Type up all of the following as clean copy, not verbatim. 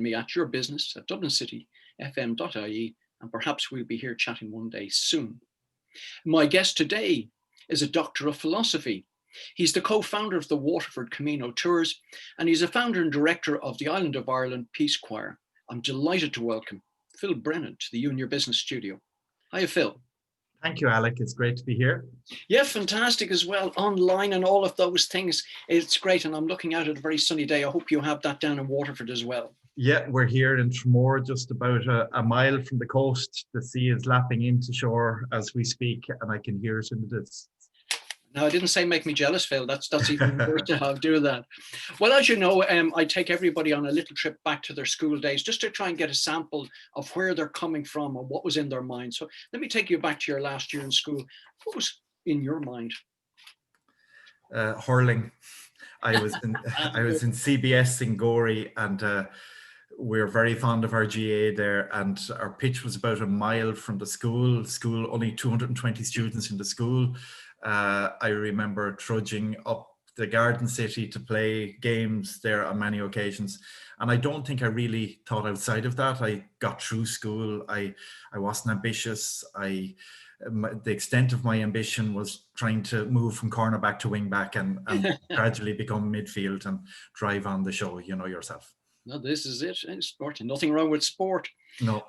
me at your business at dublincity.fm.ie, and perhaps we'll be here chatting one day soon. My guest today is a Doctor of Philosophy. He's the co-founder of the Waterford Camino Tours, and he's a founder and director of the Island of Ireland Peace Choir. I'm delighted to welcome Phil Brennan to the You and Your Business studio. Hiya, Phil. Thank you, Alec. It's great to be here. Yeah, fantastic as well. Online and all of those things. It's great. And I'm looking out at a very sunny day. I hope you have that down in Waterford as well. Yeah, we're here in Tramore, just about a mile from the coast. The sea is lapping into shore as we speak, and I can hear it in the distance. No, I didn't say make me jealous, Phil. That's even worse to have do that. Well, as you know, I take everybody on a little trip back to their school days just to try and get a sample of where they're coming from and what was in their mind. So let me take you back to your last year in school. What was in your mind? Hurling. I was in CBS in Gorey, and we're very fond of our GA there, and our pitch was about a mile from the school. Only 220 students in the school. I remember trudging up the Garden City to play games there on many occasions, and I don't think I really thought outside of that. I got through school. I wasn't ambitious. The extent of my ambition was trying to move from cornerback to wing back and gradually become midfield and drive on the show. You know yourself. No, this is it. It's sport. Nothing wrong with sport. No.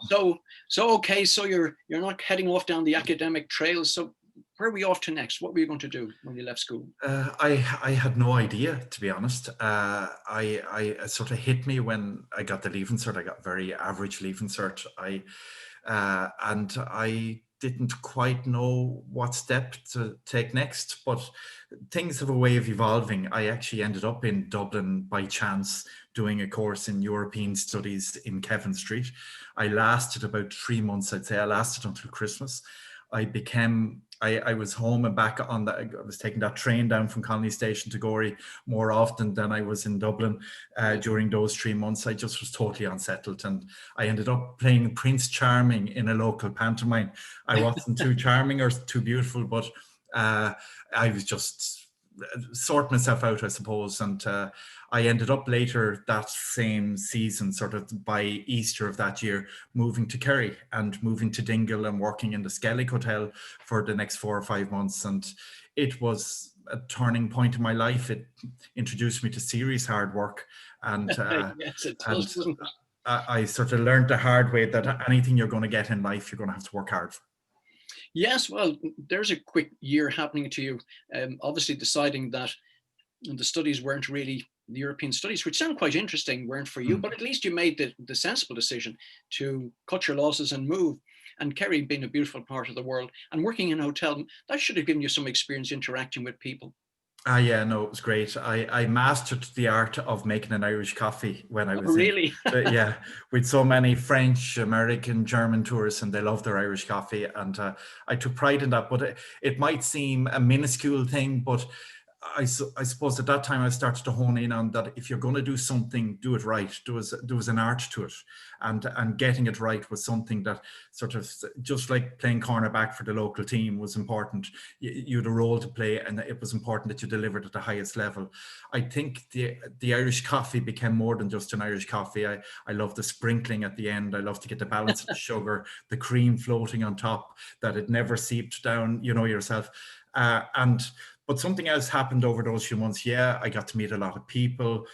So okay. So you're not heading off down the academic trail. So where are we off to next? What were you going to do when you left school? I had no idea, to be honest. It sort of hit me when I got the Leaving Cert. I got very average Leaving Cert. And I didn't quite know what step to take next, but things have a way of evolving. I actually ended up in Dublin by chance doing a course in European Studies in Kevin Street. I lasted about 3 months. I'd say I lasted until Christmas. I was home and back I was taking that train down from Colony Station to Gorey more often than I was in Dublin during those 3 months. I just was totally unsettled, and I ended up playing Prince Charming in a local pantomime. I wasn't too charming or too beautiful, but I was just sorting myself out, I suppose. And I ended up later that same season, sort of by Easter of that year, moving to Kerry and moving to Dingle and working in the Skellig Hotel for the next 4 or 5 months. And it was a turning point in my life. It introduced me to serious hard work. And, yes, it does, and I sort of learned the hard way that anything you're going to get in life, you're going to have to work hard for. Yes, well, there's a quick year happening to you. Obviously deciding that the studies weren't really, the European studies, which sound quite interesting, weren't for you, but at least you made the sensible decision to cut your losses and move. And Kerry being a beautiful part of the world and working in a hotel, that should have given you some experience interacting with people. Yeah, no, it was great. I mastered the art of making an Irish coffee when I was really? Yeah, with so many French, American, German tourists, and they love their Irish coffee, and I took pride in that. But it might seem a minuscule thing, but I suppose at that time I started to hone in on that. If you're going to do something, do it right. There was an art to it, and getting it right was something that sort of, just like playing cornerback for the local team was important. You had a role to play, and it was important that you delivered at the highest level. I think the Irish coffee became more than just an Irish coffee. I love the sprinkling at the end. I love to get the balance of the sugar, the cream floating on top, that it never seeped down. You know yourself, But something else happened over those few months. Yeah, I got to meet a lot of people.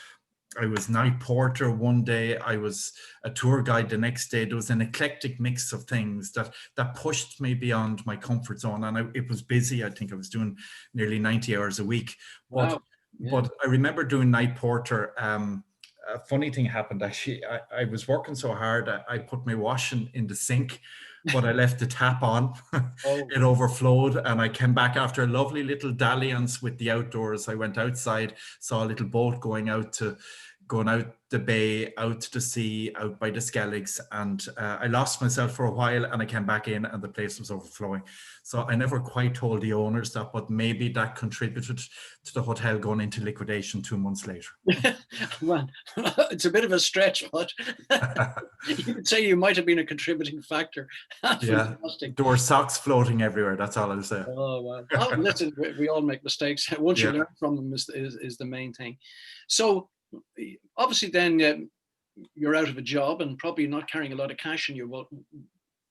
I was night porter one day. I was a tour guide the next day. There was an eclectic mix of things that pushed me beyond my comfort zone. And it was busy. I think I was doing nearly 90 hours a week. Wow. Yeah. But I remember doing night porter. A funny thing happened, actually. I was working so hard, I put my washing in the sink, but I left the tap on. It overflowed, and I came back after a lovely little dalliance with the outdoors. I went outside, saw a little boat going out the bay, out to sea, out by the Skelligs, and I lost myself for a while, and I came back in and the place was overflowing. So I never quite told the owners that, but maybe that contributed to the hotel going into liquidation 2 months later. Well, it's a bit of a stretch, but you could say you might have been a contributing factor. Yeah, there were socks floating everywhere. That's all I'll say. Oh, wow. Oh, listen, we all make mistakes. Once you learn from them is the main thing. So obviously then you're out of a job and probably not carrying a lot of cash in you.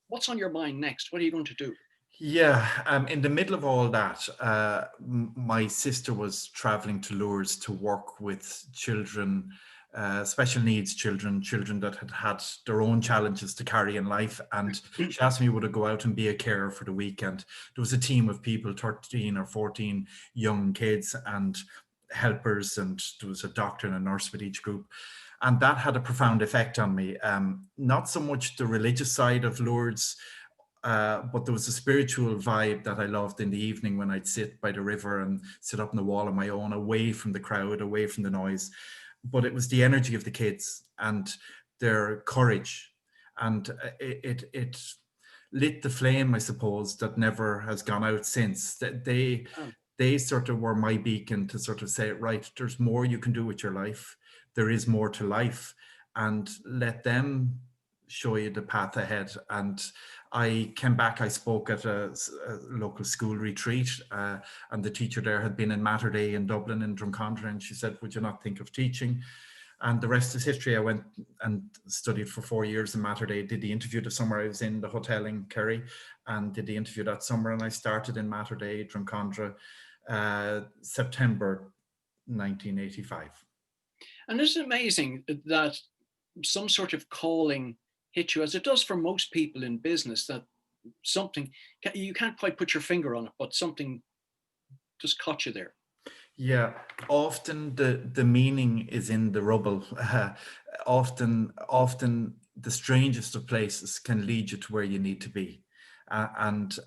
What's on your mind next? What are you going to do? Yeah, in the middle of all that, my sister was traveling to Lourdes to work with children, special needs children, children that had had their own challenges to carry in life. And she asked me would I go out and be a carer for the weekend. There was a team of people, 13 or 14 young kids and helpers, and there was a doctor and a nurse with each group. And that had a profound effect on me. Not so much the religious side of Lourdes, but there was a spiritual vibe that I loved in the evening when I'd sit by the river and sit up on the wall on my own, away from the crowd, away from the noise. But it was the energy of the kids and their courage. And it lit the flame, I suppose, that never has gone out since. Oh, They sort of were my beacon to sort of say, right, there's more you can do with your life. There is more to life. And let them show you the path ahead. And I came back, I spoke at a local school retreat, and the teacher there had been in Mater Dei in Dublin in Drumcondra, and she said, would you not think of teaching? And the rest is history. I went and studied for 4 years in Mater Dei, did the interview the summer I was in the hotel in Kerry, and did the interview that summer, and I started in Mater Dei, Drumcondra, September 1985. and isn't it amazing that some sort of calling hit you, as it does for most people in business, that something, you can't quite put your finger on it, but something just caught you there. Yeah, often the meaning is in the rubble. Often the strangest of places can lead you to where you need to be. And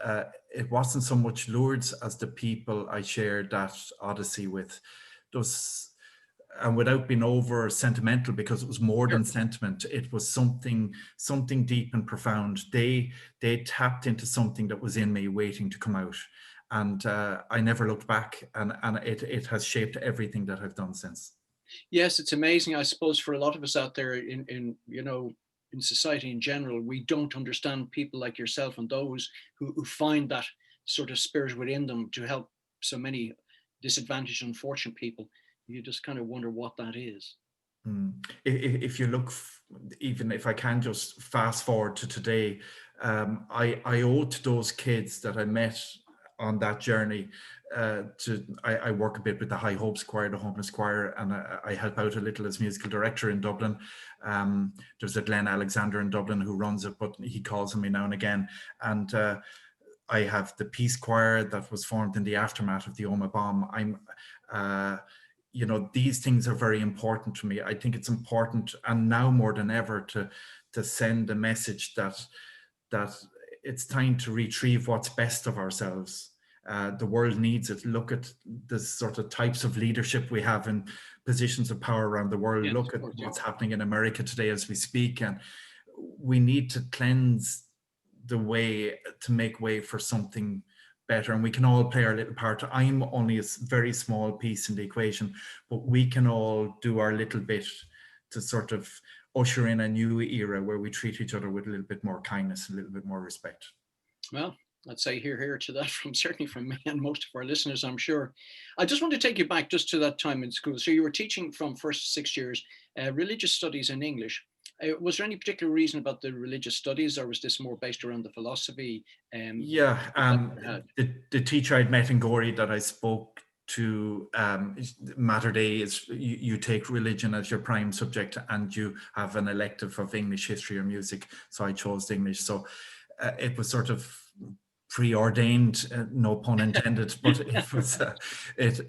it wasn't so much Lourdes as the people I shared that odyssey with. Those, and without being over sentimental, because it was more Sure. than sentiment, it was something deep and profound. They tapped into something that was in me waiting to come out, and I never looked back, and it has shaped everything that I've done since. Yes, it's amazing. I suppose for a lot of us out there in society in general, we don't understand people like yourself and those who find that sort of spirit within them to help so many disadvantaged, unfortunate people. You just kind of wonder what that is. Mm. If you look, even if I can just fast forward to today, I owe to those kids that I met on that journey. I work a bit with the High Hopes Choir, the homeless choir, and I help out a little as musical director in Dublin. There's a Glenn Alexander in Dublin who runs it, but he calls on me now and again. And I have the Peace Choir that was formed in the aftermath of the Oma bomb. These things are very important to me. I think it's important, and now more than ever, to send a message that it's time to retrieve what's best of ourselves. The world needs it. Look at the sort of types of leadership we have in positions of power around the world. Yes, Look of at course, yeah. what's happening in America today as we speak, and we need to cleanse the way to make way for something better, and we can all play our little part. I'm only a very small piece in the equation, but we can all do our little bit to sort of usher in a new era where we treat each other with a little bit more kindness, a little bit more respect. Well, I'd say here to that from certainly from me and most of our listeners, I'm sure. I just want to take you back just to that time in school. So you were teaching from first 6 years, religious studies in English. Was there any particular reason about the religious studies, or was this more based around the philosophy? Yeah, That you had? the teacher I'd met in Gorey that I spoke to, Mater Dei is you take religion as your prime subject and you have an elective of English, history or music. So I chose English. So it was sort of preordained, no pun intended, but it was it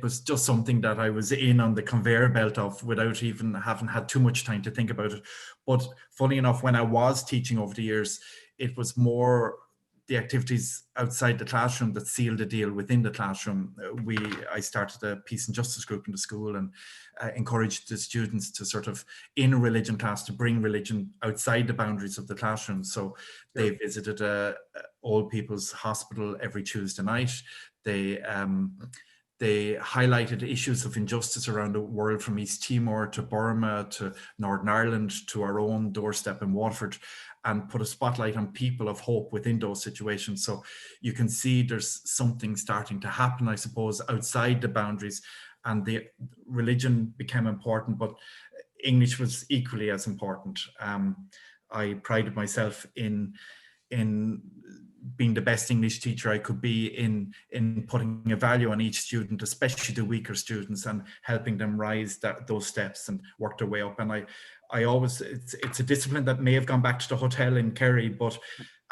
was just something that I was in on the conveyor belt of without even having had too much time to think about it. But funny enough, when I was teaching over the years, it was more the activities outside the classroom that sealed the deal within the classroom. I started a peace and justice group in the school, and encouraged the students to sort of, in a religion class, to bring religion outside the boundaries of the classroom. So they Sure. visited a old people's hospital every Tuesday night. They highlighted issues of injustice around the world, from East Timor to Burma to Northern Ireland to our own doorstep in Waterford, and put a spotlight on people of hope within those situations. So you can see there's something starting to happen, I suppose, outside the boundaries, and the religion became important. But English was equally as important. I prided myself in being the best English teacher I could be, in putting a value on each student, especially the weaker students, and helping them rise those steps and work their way up. And I always, it's a discipline that may have gone back to the hotel in Kerry, but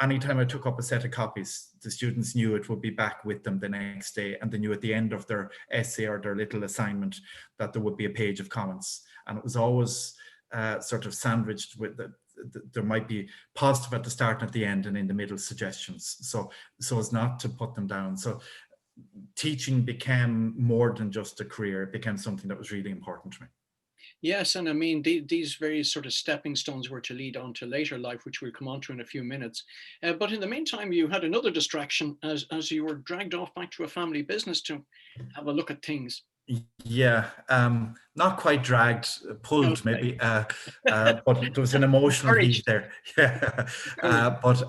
anytime I took up a set of copies, the students knew it would be back with them the next day, and they knew at the end of their essay or their little assignment that there would be a page of comments. And it was always sort of sandwiched with there might be positive at the start and at the end, and in the middle suggestions, so as not to put them down. So teaching became more than just a career. It became something that was really important to me. Yes, and I mean, these various sort of stepping stones were to lead on to later life, which we'll come on to in a few minutes. But in the meantime, you had another distraction as you were dragged off back to a family business to have a look at things. Yeah, not quite dragged, pulled Okay. maybe, but there was an emotional heat Encouraged. there. Yeah, Encouraged. but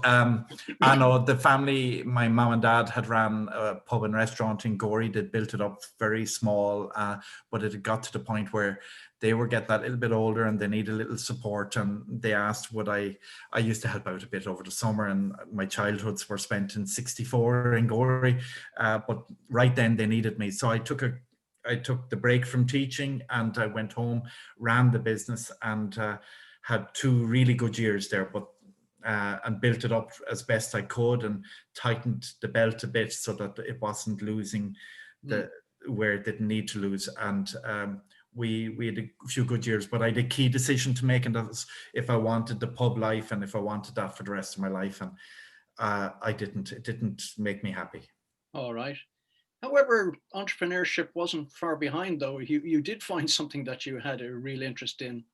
I know the family, my mom and dad had ran a pub and restaurant in Gorey. They'd built it up very small, but it had got to the point where they were getting that little bit older and they needed a little support. And they asked, would I used to help out a bit over the summer, and my childhoods were spent in 64 in Gorey, but right then they needed me. So I took the break from teaching and I went home, ran the business, and had 2 really good years there, but and built it up as best I could and tightened the belt a bit so that it wasn't losing where it didn't need to lose. And we had a few good years, but I had a key decision to make, and that was if I wanted the pub life and if I wanted that for the rest of my life. And it didn't make me happy. All right. However, entrepreneurship wasn't far behind, though. You did find something that you had a real interest in.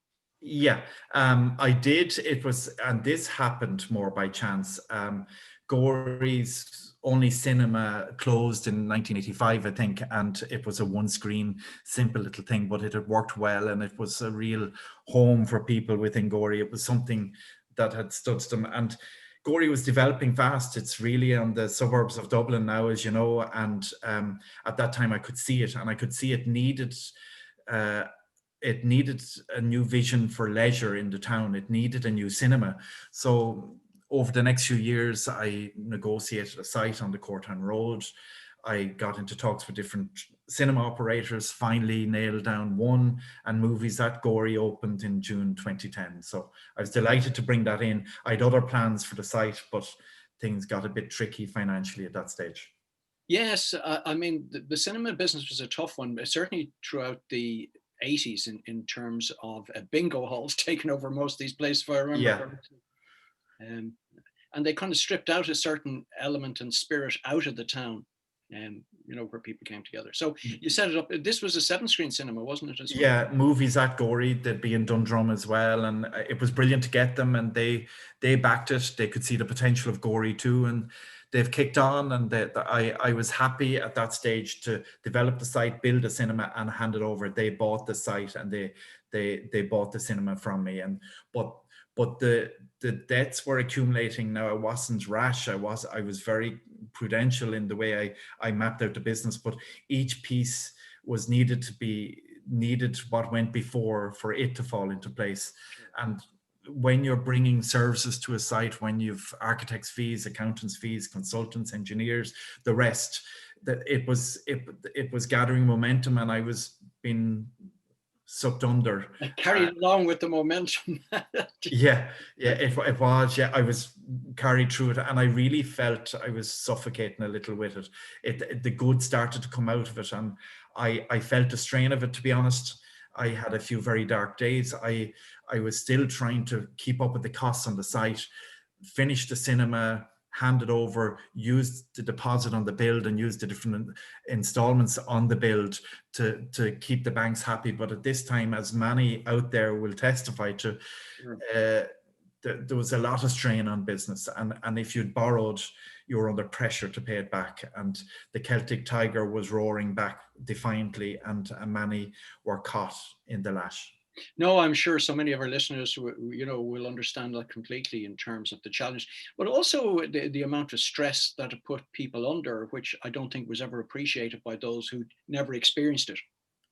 Yeah, I did. It was, and this happened more by chance. Gorey's only cinema closed in 1985, I think, and it was a one-screen, simple little thing, but it had worked well, and it was a real home for people within Gorey. It was something that had stood them, and Gorey was developing fast. It's really on the suburbs of Dublin now, as you know, and at that time I could see it, and I could see it needed a new vision for leisure in the town. It needed a new cinema. So over the next few years, I negotiated a site on the Courtown Road. I got into talks with different cinema operators, finally nailed down one, and Movies at Gorey opened in June 2010. So I was delighted to bring that in. I had other plans for the site, but things got a bit tricky financially at that stage. Yes, I mean, the cinema business was a tough one, certainly throughout the 80s in terms of bingo halls taking over most of these places, if I remember Yeah. correctly. And they kind of stripped out a certain element and spirit out of the town, where people came together. So you set it up. This was a 7-screen cinema, wasn't it? As well? Yeah, Movies at Gorey, they'd be in Dundrum as well, and it was brilliant to get them, and they backed it. They could see the potential of Gorey too, and they've kicked on. And I was happy at that stage to develop the site, build a cinema, and hand it over. They bought the site and they bought the cinema from me, and but the debts were accumulating. Now I wasn't rash. I was very prudential in the way I mapped out the business, but each piece was needed what went before for it to fall into place. And when you're bringing services to a site, when you've architects' fees, accountants' fees, consultants, engineers, the rest, that it was gathering momentum, and I was being sucked under. Carried along with the momentum. Yeah, it was. Yeah, I was carried through it, and I really felt I was suffocating a little with it. The good started to come out of it, and I felt the strain of it, to be honest. I had a few very dark days. I was still trying to keep up with the costs on the site, finish the cinema, hand it over, use the deposit on the build, and use the different installments on the build to keep the banks happy. But at this time, as many out there will testify to, there was a lot of strain on business, and if you'd borrowed, you were under pressure to pay it back, and the Celtic tiger was roaring back defiantly, and many were caught in the lash. No, I'm sure so many of our listeners, will understand that completely in terms of the challenge, but also the amount of stress that it put people under, which I don't think was ever appreciated by those who never experienced it.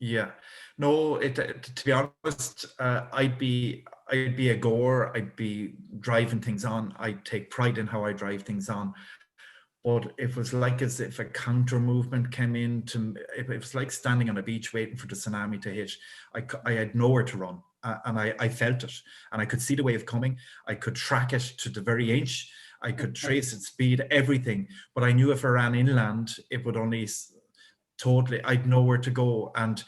Yeah. No, to be honest, I'd be a goer. I'd be driving things on. I'd take pride in how I drive things on. But it was like as if a counter movement came in to, it was like standing on a beach waiting for the tsunami to hit. I had nowhere to run, and I felt it, and I could see the wave coming. I could track it to the very inch. I could trace its speed, everything. But I knew if I ran inland, it would only totally, I'd nowhere to go. And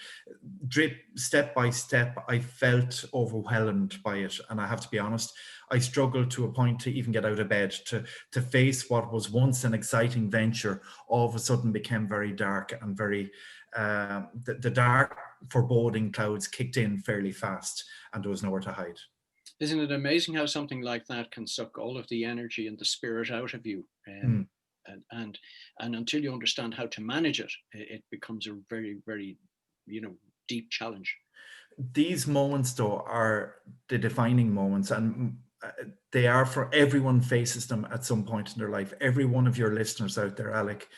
drip step by step, I felt overwhelmed by it. And I have to be honest, I struggled to a point to even get out of bed, to face what was once an exciting venture, all of a sudden became very dark and very, the dark foreboding clouds kicked in fairly fast, and there was nowhere to hide. Isn't it amazing how something like that can suck all of the energy and the spirit out of you? Mm. And, and, and until you understand how to manage it, it becomes a very, very, deep challenge. These moments, though, are the defining moments, and they are for everyone faces them at some point in their life. Every one of your listeners out there, Alec,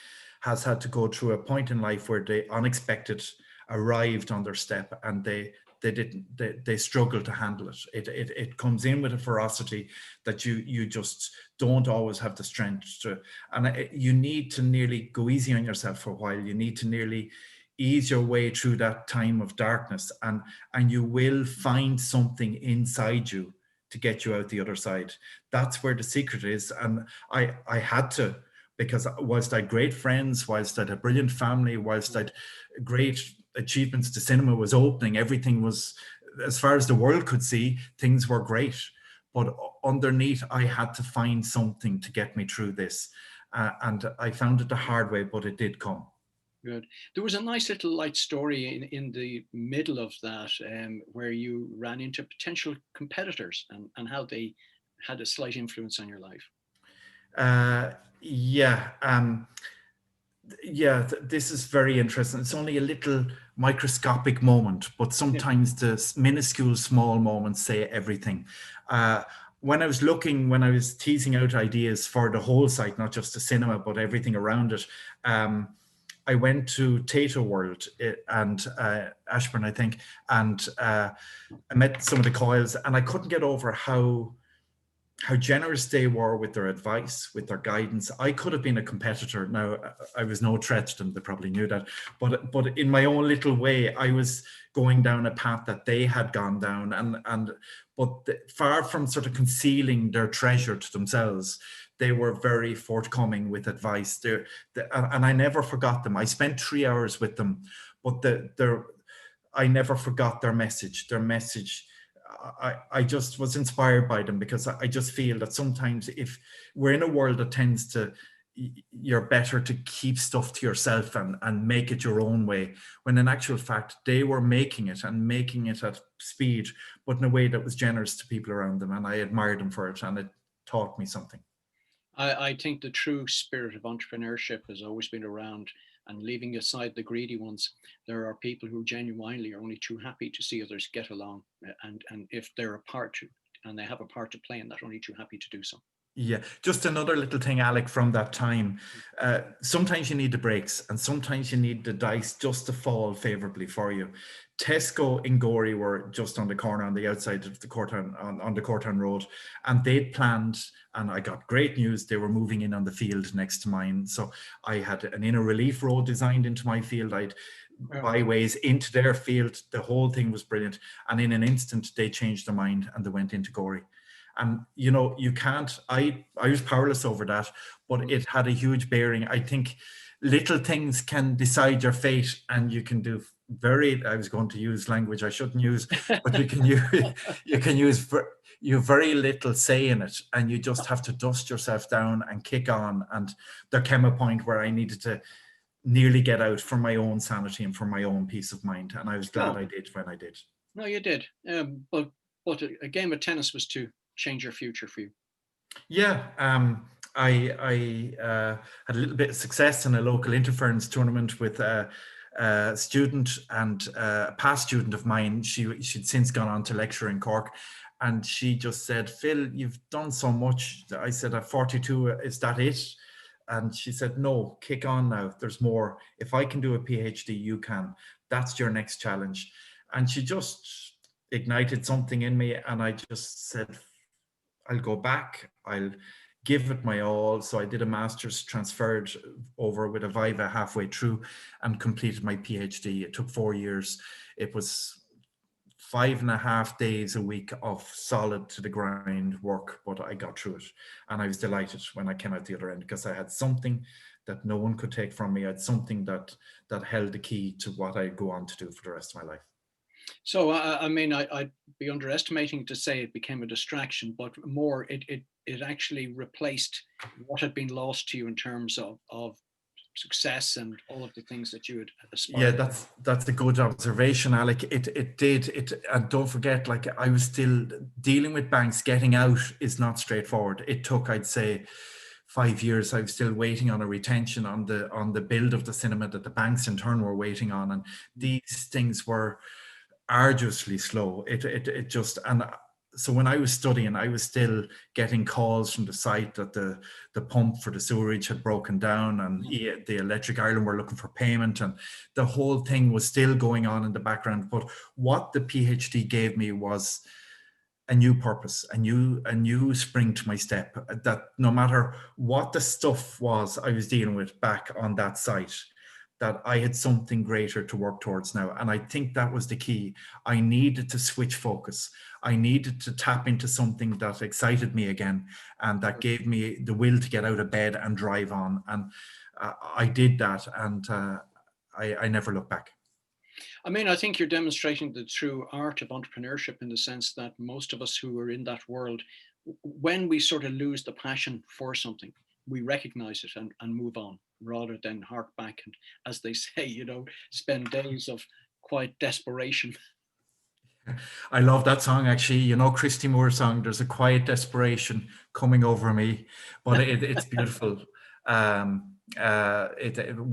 has had to go through a point in life where the unexpected arrived on their step, and they struggle to handle it. It comes in with a ferocity that you just don't always have the strength to, and you need to nearly go easy on yourself for a while. You need to nearly ease your way through that time of darkness, and you will find something inside you to get you out the other side. That's where the secret is. And I had to, because whilst I had great friends, whilst I had a brilliant family, whilst I had great achievements, the cinema was opening, everything was, as far as the world could see, things were great. But underneath, I had to find something to get me through this. And I found it the hard way, but it did come. Good. There was a nice little light story in the middle of that, where you ran into potential competitors, and how they had a slight influence on your life. Uh, yeah. Yeah, this is very interesting. It's only a little microscopic moment, but Yeah. sometimes the minuscule small moments say everything. When I was teasing out ideas for the whole site, not just the cinema, but everything around it, I went to Tato World and Ashburn, I think, and I met some of the Coils, and I couldn't get over how generous they were with their advice, with their guidance. I could have been a competitor. Now, I was no threat to them. They probably knew that. But in my own little way, I was going down a path that they had gone down. But far from sort of concealing their treasure to themselves, they were very forthcoming with advice. And I never forgot them. I spent 3 hours with them, but I never forgot their message. Their message, I just was inspired by them, because I just feel that sometimes if we're in a world that tends to, you're better to keep stuff to yourself and make it your own way, when in actual fact they were making it at speed, but in a way that was generous to people around them. And I admired them for it, and it taught me something. I think the true spirit of entrepreneurship has always been around, and leaving aside the greedy ones, there are people who genuinely are only too happy to see others get along, and if they're a part to, and they have a part to play in that, only too happy to do so. Yeah, just another little thing, Alec, from that time. Sometimes you need the breaks, and sometimes you need the dice just to fall favorably for you. Tesco in Gorey were just on the corner on the outside of the Courtown, on the Courtown Road, and they'd planned, and I got great news, they were moving in on the field next to mine. So I had an inner relief road designed into my field. I'd byways into their field. The whole thing was brilliant. And in an instant, they changed their mind and they went into Gorey. And you can't, I was powerless over that, but it had a huge bearing. I think little things can decide your fate, and you can do I was going to use language I shouldn't use, but you very little say in it, and you just have to dust yourself down and kick on. And there came a point where I needed to nearly get out for my own sanity and for my own peace of mind. And I was glad I did when I did. No, you did. But a game of tennis was to change your future for you. Yeah, I had a little bit of success in a local interference tournament with a student, and a past student of mine. She'd since gone on to lecture in Cork, and she just said, "Phil, you've done so much." I said, "At 42, is that it?" And she said, "No, kick on now. There's more. If I can do a PhD, you can." That's your next challenge. And she just ignited something in me, and I just said, I'll go back, I'll give it my all. So I did a master's, transferred over with a Viva halfway through, and completed my PhD. It took 4 years. It was 5.5 days a week of solid to the grind work, but I got through it. And I was delighted when I came out the other end, because I had something that no one could take from me. I had something that held the key to what I go on to do for the rest of my life. So, I mean, I'd be underestimating to say it became a distraction, but more, it actually replaced what had been lost to you in terms of success and all of the things that you had Yeah, aspired. that's a good observation, Alec. It did it, and don't forget, like, I was still dealing with banks. Getting out is not straightforward. It took, I'd say, 5 years. I was still waiting on a retention on the build of the cinema that the banks in turn were waiting on, and these things were arduously slow. It just, and so when I was studying, I was still getting calls from the site that the pump for the sewerage had broken down, and the Electric Ireland were looking for payment, and the whole thing was still going on in the background. But what the PhD gave me was a new purpose, a new spring to my step, that no matter what the stuff was I was dealing with back on that site, that I had something greater to work towards now. And I think that was the key. I needed to switch focus. I needed to tap into something that excited me again, and that gave me the will to get out of bed and drive on. And I did that, and I never looked back. I mean, I think you're demonstrating the true art of entrepreneurship, in the sense that most of us who are in that world, when we sort of lose the passion for something, we recognize it and move on, rather than hark back and, as they say, spend days of quiet desperation. I love that song, actually. You know, Christy Moore's song, "There's a Quiet Desperation Coming Over Me," but it's beautiful.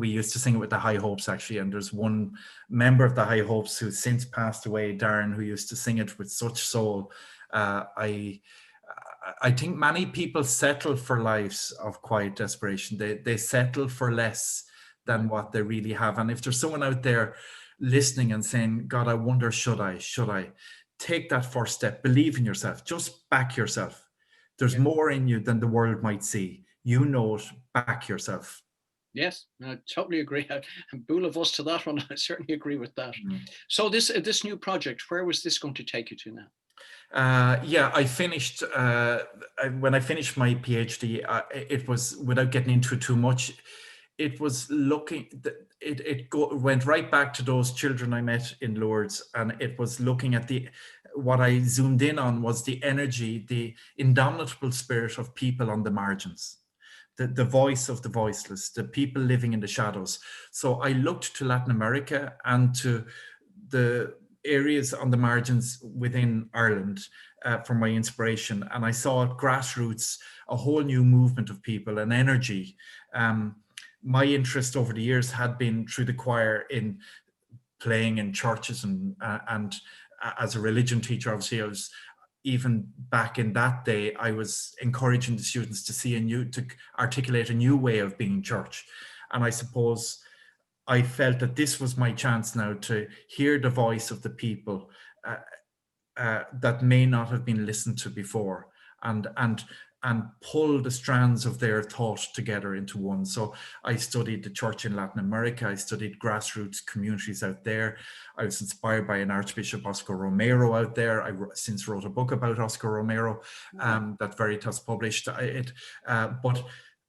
We used to sing it with the High Hopes, actually, and there's one member of the High Hopes who's since passed away, Darren, who used to sing it with such soul. I think many people settle for lives of quiet desperation. They settle for less than what they really have. And if there's someone out there listening and saying, God, I wonder, should I take that first step? Believe in yourself, just back yourself. There's more in you than the world might see. You know it, back yourself. Yes, I totally agree. I'm bull of us to that one. I certainly agree with that. So this new project, where was this going to take you to now? I finished, when I finished my PhD, it was, without getting into it too much, it was looking, went right back to those children I met in Lourdes, and it was looking at what I zoomed in on was the energy, the indomitable spirit of people on the margins, the voice of the voiceless, the people living in the shadows. So I looked to Latin America and to the areas on the margins within Ireland for my inspiration. And I saw at grassroots a whole new movement of people, an energy. My interest over the years had been through the choir, in playing in churches, and as a religion teacher, obviously, I was, even back in that day, I was encouraging the students to articulate a new way of being church. And I suppose I felt that this was my chance now to hear the voice of the people that may not have been listened to before, and pull the strands of their thought together into one. So I studied the church in Latin America. I studied grassroots communities out there. I was inspired by an Archbishop, Oscar Romero, out there. I since wrote a book about Oscar Romero that Veritas published. But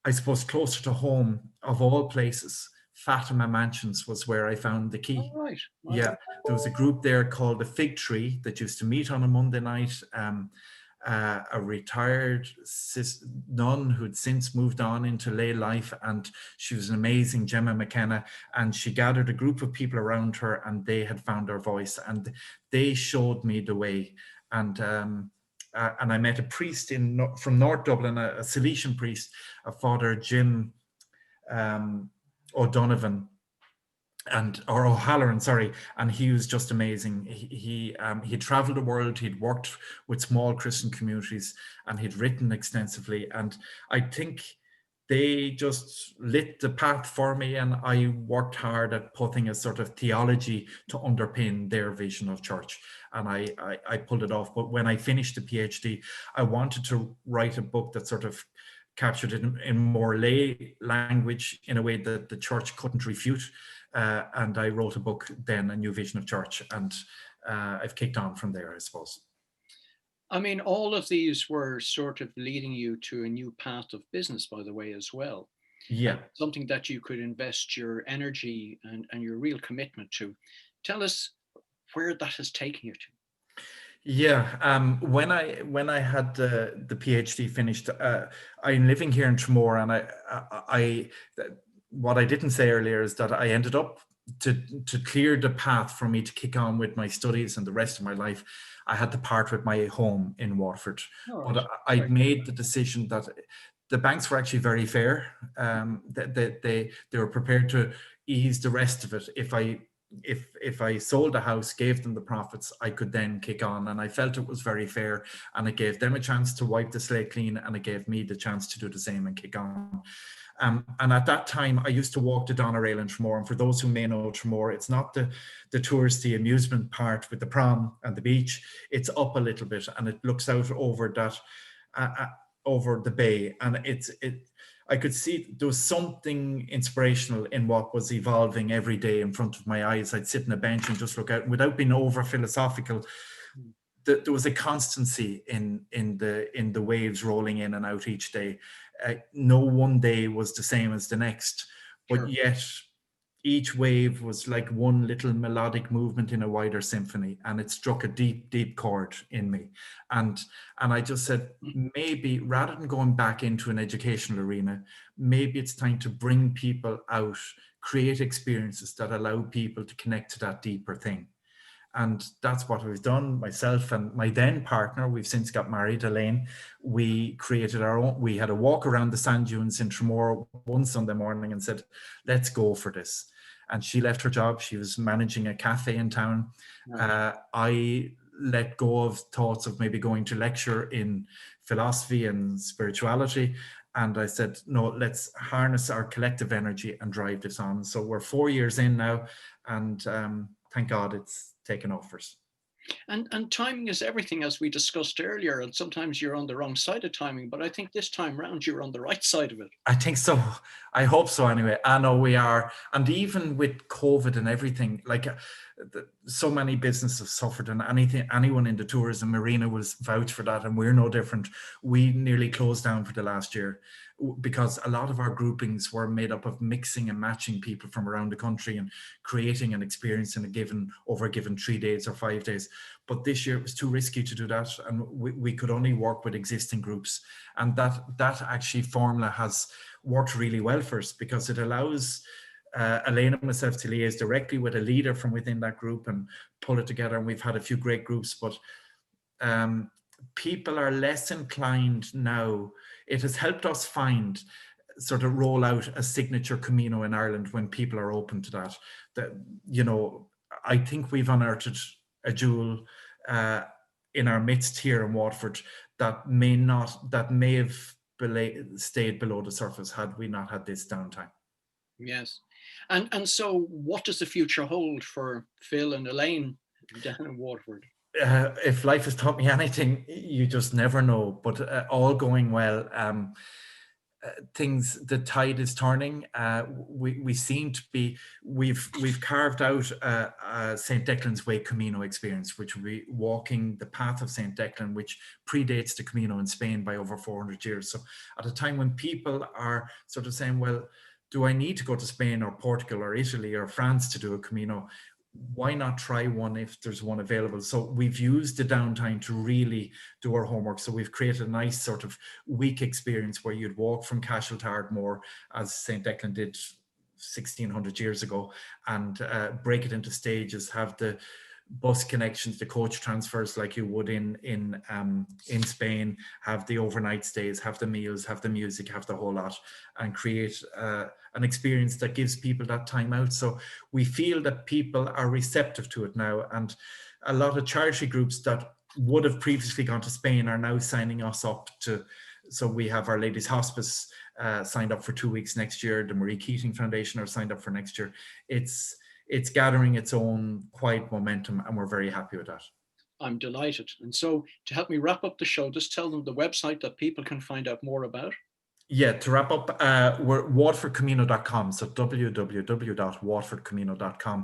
I suppose closer to home, of all places, Fatima Mansions was where I found the key. All right. Yeah, there was a group there called the Fig Tree that used to meet on a Monday night. A retired nun who'd since moved on into lay life, and she was an amazing, Gemma McKenna, and she gathered a group of people around her, and they had found their voice, and they showed me the way. And I met a priest from North Dublin, a Salesian priest, a Father Jim O'Donovan, or O'Halloran, sorry, and he was just amazing. He traveled the world. He'd worked with small Christian communities, and he'd written extensively. And I think they just lit the path for me, and I worked hard at putting a sort of theology to underpin their vision of church, and I pulled it off. But when I finished the PhD, I wanted to write a book that sort of captured it in more lay language in a way that the church couldn't refute, and I wrote a book then, A New Vision of Church, and I've kicked on from there, I suppose. I mean, all of these were sort of leading you to a new path of business, by the way, as well. Yeah. Something that you could invest your energy and your real commitment to. Tell us where that has taken you to. Yeah, when I had the PhD finished, I'm living here in Tremor, and I what I didn't say earlier is that I ended up to clear the path for me to kick on with my studies and the rest of my life. I had to part with my home in Waterford, All right. but I made the decision that the banks were actually very fair. They were prepared to ease the rest of it if I sold a house, gave them the profits, I could then kick on. And I felt it was very fair, and it gave them a chance to wipe the slate clean, and it gave me the chance to do the same and kick on. And at that time, I used to walk the Doneraile in Tremor. And for those who may know Tremor, it's not the touristy amusement part with the prom and the beach. It's up a little bit, and it looks out over that, over the bay. And I could see there was something inspirational in what was evolving every day in front of my eyes. I'd sit on a bench and just look out, and without being over philosophical, there was a constancy in the waves rolling in and out each day. No one day was the same as the next, but yet each wave was like one little melodic movement in a wider symphony, and it struck a deep, deep chord in me. And I just said, maybe rather than going back into an educational arena, maybe it's time to bring people out, create experiences that allow people to connect to that deeper thing. And that's what we've done. Myself and my then partner, we've since got married, Elaine, we created our own, we had a walk around the sand dunes in Tremor one Sunday morning and said, let's go for this. And she left her job. She was managing a cafe in town. Right. I let go of thoughts of maybe going to lecture in philosophy and spirituality. And I said, no, let's harness our collective energy and drive this on. So we're 4 years in now, and thank God it's taken off for us. And timing is everything, as we discussed earlier. And sometimes you're on the wrong side of timing, but I think this time round you're on the right side of it. I think so. I hope so anyway. I know we are. And even with COVID and everything, like so many businesses suffered, and anyone in the tourism arena will vouch for that. And we're no different. We nearly closed down for the last year because a lot of our groupings were made up of mixing and matching people from around the country and creating an experience in over a given 3 days or 5 days. But this year it was too risky to do that, and we could only work with existing groups. And that actually formula has worked really well for us, because it allows Elaine and myself to liaise directly with a leader from within that group and pull it together. And we've had a few great groups, but people are less inclined now. It has helped us sort of roll out a signature Camino in Ireland when people are open to that. I think we've unearthed a jewel in our midst here in Waterford that may have stayed below the surface had we not had this downtime. Yes. And so what does the future hold for Phil and Elaine down in Waterford? If life has taught me anything, you just never know. But all going well. The tide is turning. We seem to be. We've carved out St. Declan's Way Camino experience, which will be walking the path of St. Declan, which predates the Camino in Spain by over 400 years. So at a time when people are sort of saying, well, do I need to go to Spain or Portugal or Italy or France to do a Camino? Why not try one if there's one available? So we've used the downtime to really do our homework. So we've created a nice sort of week experience where you'd walk from Cashel to Ardmore, as St. Declan did 1600 years ago, and break it into stages, have the bus connections, the coach transfers like you would in Spain, have the overnight stays, have the meals, have the music, have the whole lot, and create an experience that gives people that time out. So we feel that people are receptive to it now, and a lot of charity groups that would have previously gone to Spain are now signing us up to So we have Our Lady's Hospice signed up for 2 weeks next year. The Marie Keating Foundation are signed up for next year. It's gathering its own quiet momentum, and we're very happy with that. I'm delighted. And so to help me wrap up the show, just tell them the website that people can find out more about. Yeah, to wrap up, we're waterfordcamino.com. So www.waterfordcamino.com.